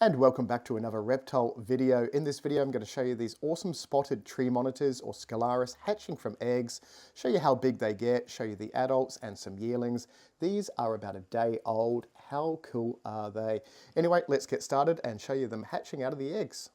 And welcome back to another reptile video. In this video, I'm going to show you these awesome spotted tree monitors or Scalaris hatching from eggs, show you how big they get, show you the adults and some yearlings. These are about a day old. How cool are they? Anyway, let's get started and show you them hatching out of the eggs.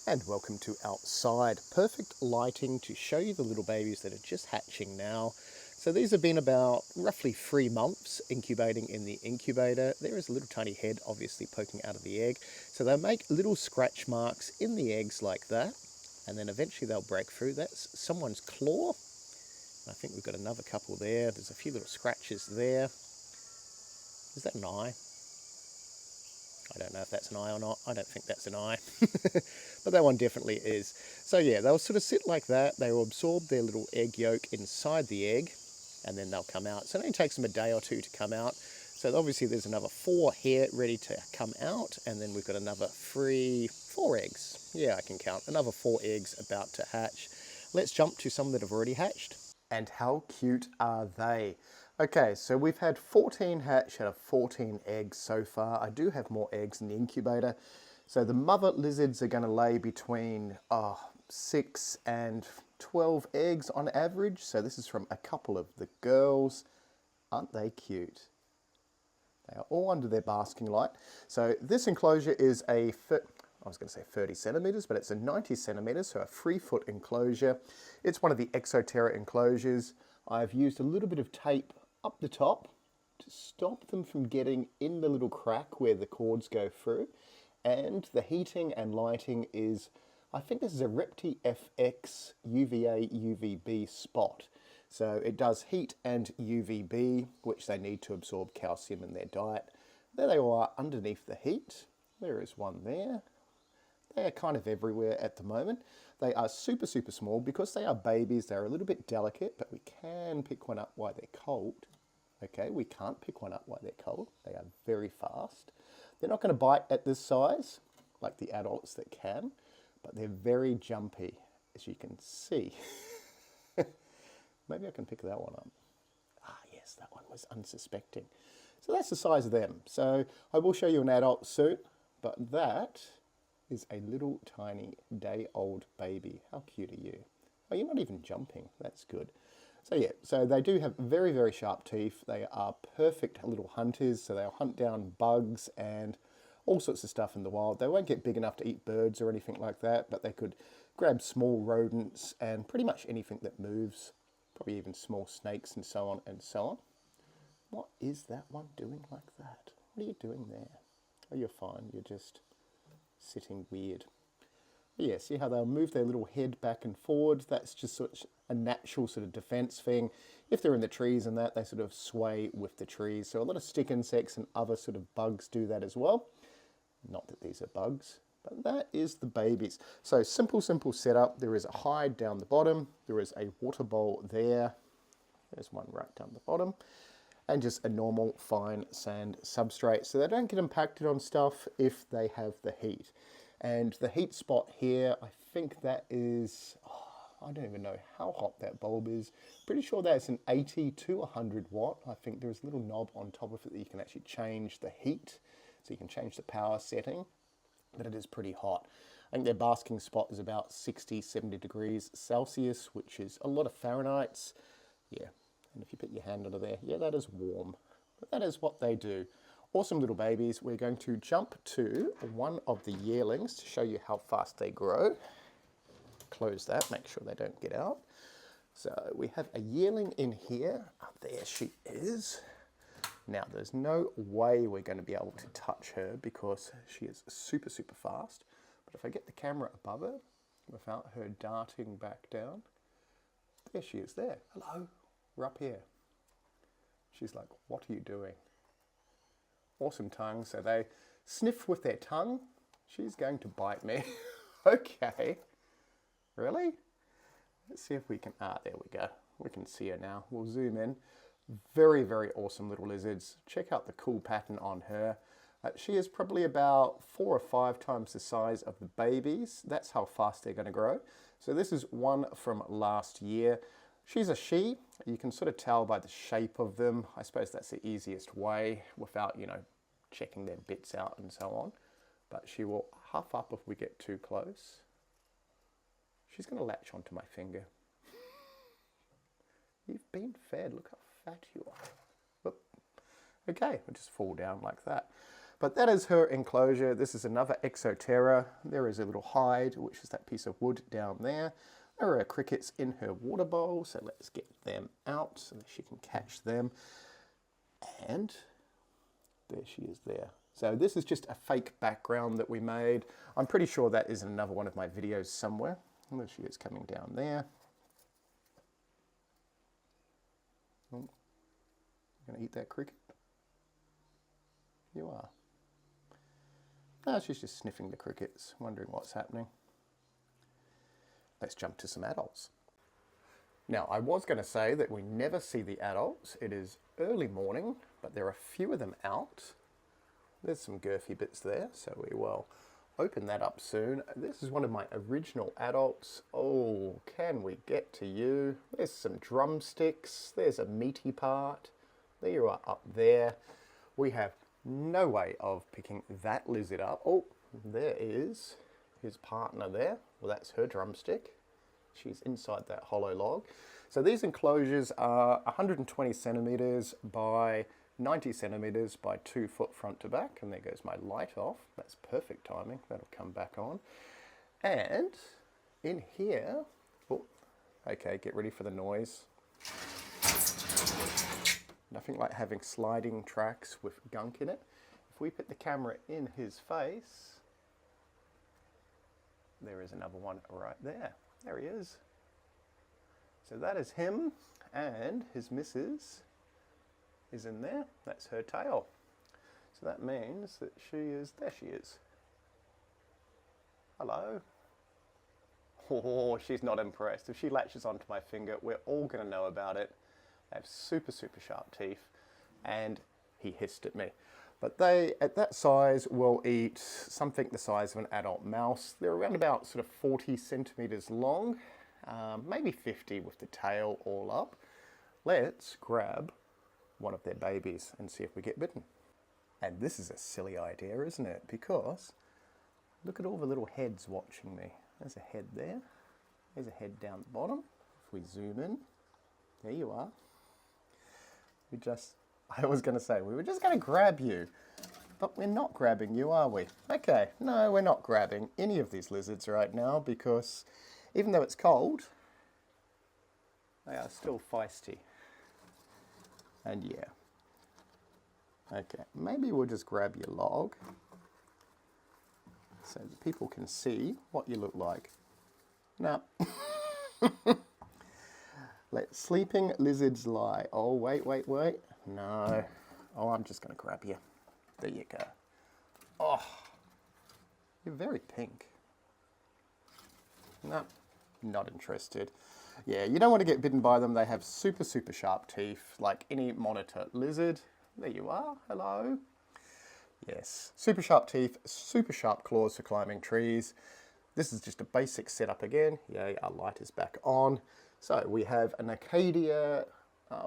And welcome to outside. Perfect lighting to show you the little babies that are just hatching now. So these have been about roughly 3 months incubating in the incubator. There is a little tiny head obviously poking out of the egg. So they'll make little scratch marks in the eggs like that. And then eventually they'll break through. That's someone's claw. I think we've got another couple there. There's a few little scratches there. Is that an eye? I don't know if that's an eye or not. I don't think that's an eye. But that one definitely is. So yeah, they'll sort of sit like that. They will absorb their little egg yolk inside the egg, and then they'll come out. So it only takes them a day or two to come out. So obviously there's another 4 here ready to come out, and then we've got another 4 eggs. Yeah, I can count. Another 4 eggs about to hatch. Let's jump to some that have already hatched. And how cute are they? Okay, so we've had 14 hatch out of 14 eggs so far. I do have more eggs in the incubator. So the mother lizards are going to lay between 6 and 12 eggs on average. So this is from a couple of the girls. Aren't they cute? They are all under their basking light. So this enclosure is I was going to say 30 centimeters, but it's a 90 centimeters, so a 3-foot enclosure. It's one of the Exoterra enclosures. I've used a little bit of tape up the top to stop them from getting in the little crack where the cords go through. And the heating and lighting is, I think this is a Repti FX UVA UVB spot. So it does heat and UVB, which they need to absorb calcium in their diet. There they all are underneath the heat. There is one there. They are kind of everywhere at the moment. They are super, super small because they are babies. They're a little bit delicate, but we can pick one up while they're cold. Okay, we can't pick one up while they're cold. They are very fast. They're not going to bite at this size, like the adults that can, but they're very jumpy, as you can see. Maybe I can pick that one up. Ah, yes, that one was unsuspecting. So that's the size of them. So I will show you an adult soon, but that is a little tiny day-old baby. How cute are you? Oh, you're not even jumping. That's good. So yeah, so they do have very, very sharp teeth. They are perfect little hunters, so they'll hunt down bugs and all sorts of stuff in the wild. They won't get big enough to eat birds or anything like that, but they could grab small rodents and pretty much anything that moves, probably even small snakes and so on and so on. What is that one doing like that? What are you doing there? Oh, you're fine. You're just sitting weird. But yeah, see how they'll move their little head back and forward? That's just sort of a natural sort of defense thing. If they're in the trees and that, they sort of sway with the trees. So a lot of stick insects and other sort of bugs do that as well. Not that these are bugs, but that is the babies. So simple setup. There is a hide down the bottom. There is a water bowl there. There's one right down the bottom. And just a normal fine sand substrate. So they don't get impacted on stuff if they have the heat. And the heat spot here, I think that is, I don't even know how hot that bulb is. Pretty sure that's an 80 to 100 watt. I think there's a little knob on top of it that you can actually change the heat. So you can change the power setting, but it is pretty hot. I think their basking spot is about 60, 70 degrees Celsius, which is a lot of Fahrenheit. Yeah, and if you put your hand under there, yeah, that is warm. But that is what they do. Awesome little babies. We're going to jump to one of the yearlings to show you how fast they grow. Close that, make sure they don't get out. So we have a yearling in here. There she is. Now there's no way we're going to be able to touch her because she is super, super fast. But if I get the camera above her without her darting back down, there she is there. Hello, we're up here. She's like, what are you doing? Awesome tongue, so they sniff with their tongue. She's going to bite me. Okay. Really? Let's see if we can, there we go. We can see her now. We'll zoom in. Very, very awesome little lizards. Check out the cool pattern on her. She is probably about 4 or 5 times the size of the babies. That's how fast they're going to grow. So this is one from last year. She's a she. You can sort of tell by the shape of them. I suppose that's the easiest way without, you know, checking their bits out and so on. but she will huff up if we get too close. She's going to latch onto my finger. You've been fed. Look how fat you are. Whoop. Okay, we'll just fall down like that. But that is her enclosure. This is another Exoterra. There is a little hide, which is that piece of wood down there. There are crickets in her water bowl, so let's get them out so that she can catch them. And there she is there. So this is just a fake background that we made. I'm pretty sure that is another one of my videos somewhere. And there she is coming down there. Oh, you gonna eat that cricket? You are. No, she's just sniffing the crickets, wondering what's happening. Let's jump to some adults. Now, I was going to say that we never see the adults. It is early morning, but there are a few of them out. There's some girthy bits there, so we will open that up soon. This is one of my original adults. Oh, can we get to you? There's some drumsticks. There's a meaty part. There you are up there. We have no way of picking that lizard up. Oh, there is his partner there. Well, that's her drumstick. She's inside that hollow log. So these enclosures are 120 centimeters by 90 centimeters by 2 foot front to back. And there goes my light off. That's perfect timing. That'll come back on. And in here, oh, okay, get ready for the noise. Nothing like having sliding tracks with gunk in it. If we put the camera in his face, there is another one right there. There he is. So that is him, and his missus is in there. That's her tail. So that means that she is, there she is. Hello. Oh, she's not impressed. If she latches onto my finger, we're all going to know about it. They have super, super sharp teeth, and he hissed at me. But they, at that size, will eat something the size of an adult mouse. They're around about sort of 40 centimeters long, maybe 50 with the tail all up. Let's grab one of their babies and see if we get bitten. And this is a silly idea, isn't it? Because look at all the little heads watching me. There's a head there. There's a head down the bottom. If we zoom in, there you are. I was going to say, we were just going to grab you, but we're not grabbing you, are we? Okay, no, we're not grabbing any of these lizards right now because even though it's cold, they are still feisty. And yeah. Okay, maybe we'll just grab your log so that people can see what you look like. No. Let sleeping lizards lie. Oh, wait, wait, wait. No. Oh, I'm just going to grab you. There you go. Oh, you're very pink. No, not interested. Yeah, you don't want to get bitten by them. They have super, super sharp teeth, like any monitor lizard. There you are. Hello. Yes, super sharp teeth, super sharp claws for climbing trees. This is just a basic setup again. Yay, our light is back on. So we have an Acadia,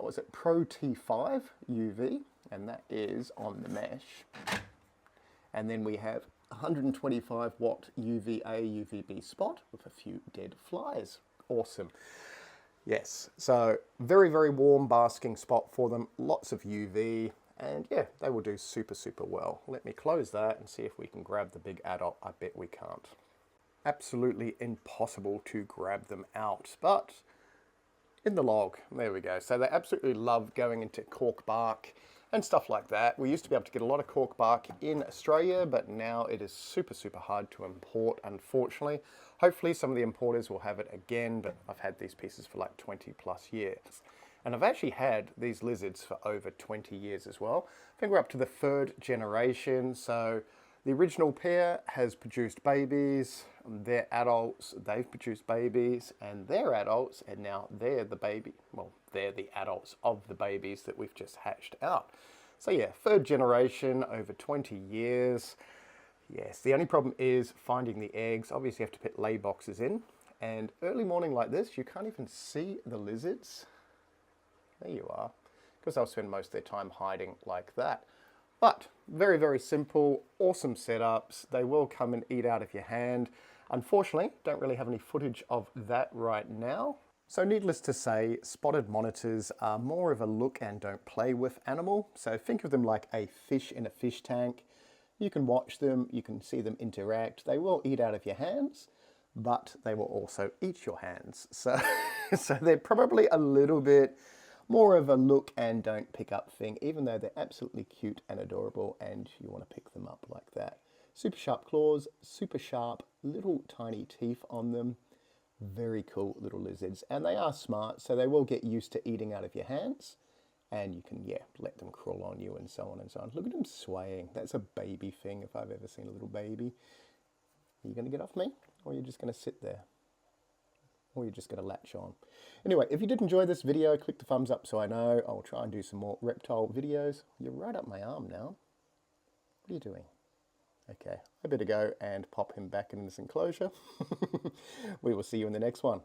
was it Pro T5 UV, and that is on the mesh. And then we have 125 watt UVA UVB spot with a few dead flies. Awesome. Yes, so very, very warm basking spot for them, lots of UV, and yeah, they will do super, super well. Let me close that and see if we can grab the big adult. I bet we can't. Absolutely impossible to grab them out, but in the log, there we go. So they absolutely love going into cork bark and stuff like that. We used to be able to get a lot of cork bark in Australia, but now it is super, super hard to import, unfortunately. Hopefully some of the importers will have it again, but I've had these pieces for like 20 plus years. And I've actually had these lizards for over 20 years as well. I think we're up to the 3rd generation. So the original pair has produced babies, they're adults, they've produced babies, and they're adults, and now they're the baby. Well, they're the adults of the babies that we've just hatched out. So yeah, 3rd generation, over 20 years. Yes, the only problem is finding the eggs. Obviously you have to put lay boxes in, and early morning like this, you can't even see the lizards. There you are, because they'll spend most of their time hiding like that. But very, very simple, awesome setups. They will come and eat out of your hand. Unfortunately, don't really have any footage of that right now. So needless to say, spotted monitors are more of a look and don't play with animal. So think of them like a fish in a fish tank. You can watch them, you can see them interact. They will eat out of your hands, but they will also eat your hands. So, so they're probably a little bit more of a look and don't pick up thing, even though they're absolutely cute and adorable and you want to pick them up like that. Super sharp claws, super sharp little tiny teeth on them. Very cool little lizards, and they are smart, so they will get used to eating out of your hands, and you can, yeah, let them crawl on you and so on and so on. Look at them swaying. That's a baby thing if I've ever seen a little baby. Are you going to get off me, or are you just going to sit there? Or you're just going to latch on. Anyway, if you did enjoy this video, click the thumbs up so I know. I'll try and do some more reptile videos. You're right up my arm now. What are you doing? Okay, I better go and pop him back in this enclosure. We will see you in the next one.